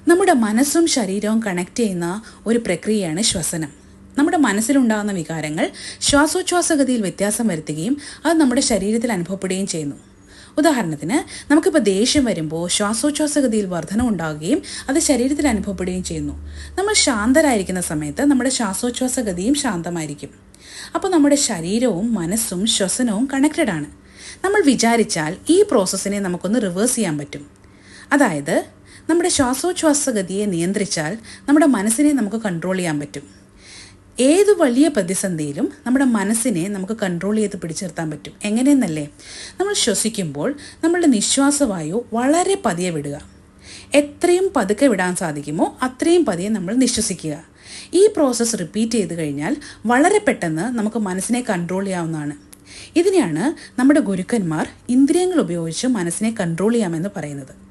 നമ്മുടെ മനസ്സും ശരീരവും കണക്ട് ചെയ്യുന്ന ഒരു പ്രക്രിയയാണ് ശ്വസനം. നമ്മുടെ മനസ്സിലുണ്ടാകുന്ന വികാരങ്ങൾ ശ്വാസോച്ഛ്വാസഗതിയിൽ വ്യത്യാസം വരുത്തുകയും അത് നമ്മുടെ ശരീരത്തിൽ അനുഭവപ്പെടുകയും ചെയ്യുന്നു. ഉദാഹരണത്തിന്, നമുക്കിപ്പോൾ ദേഷ്യം വരുമ്പോൾ ശ്വാസോച്ഛ്വാസഗതിയിൽ വർധനം ഉണ്ടാവുകയും അത് ശരീരത്തിൽ അനുഭവപ്പെടുകയും ചെയ്യുന്നു. നമ്മൾ ശാന്തരായിരിക്കുന്ന സമയത്ത് നമ്മുടെ ശ്വാസോച്ഛ്വാസഗതിയും ശാന്തമായിരിക്കും. അപ്പോൾ നമ്മുടെ ശരീരവും മനസ്സും ശ്വസനവും കണക്റ്റഡ് ആണ്. നമ്മൾ വിചാരിച്ചാൽ ഈ പ്രോസസ്സിനെ നമുക്കൊന്ന് റിവേഴ്സ് ചെയ്യാൻ പറ്റും. അതായത്, നമ്മുടെ ശ്വാസോച്ഛ്വാസഗതിയെ നിയന്ത്രിച്ചാൽ നമ്മുടെ മനസ്സിനെ നമുക്ക് കൺട്രോൾ ചെയ്യാൻ പറ്റും. ഏത് വലിയ പ്രതിസന്ധിയിലും നമ്മുടെ മനസ്സിനെ നമുക്ക് കൺട്രോൾ ചെയ്ത് പിടിച്ചു നിർത്താൻ പറ്റും. എങ്ങനെയെന്നല്ലേ? നമ്മൾ ശ്വസിക്കുമ്പോൾ നമ്മളുടെ നിശ്വാസവായു വളരെ പതിയെ വിടുക. എത്രയും പതുക്കെ വിടാൻ സാധിക്കുമോ അത്രയും പതിയെ നമ്മൾ നിശ്വസിക്കുക. ഈ പ്രോസസ്സ് റിപ്പീറ്റ് ചെയ്ത് കഴിഞ്ഞാൽ വളരെ പെട്ടെന്ന് നമുക്ക് മനസ്സിനെ കൺട്രോൾ ചെയ്യാവുന്നതാണ്. ഇതിനെയാണ് നമ്മുടെ ഗുരുക്കന്മാർ ഇന്ദ്രിയങ്ങൾ ഉപയോഗിച്ച് മനസ്സിനെ കൺട്രോൾ ചെയ്യാമെന്ന് പറയുന്നത്.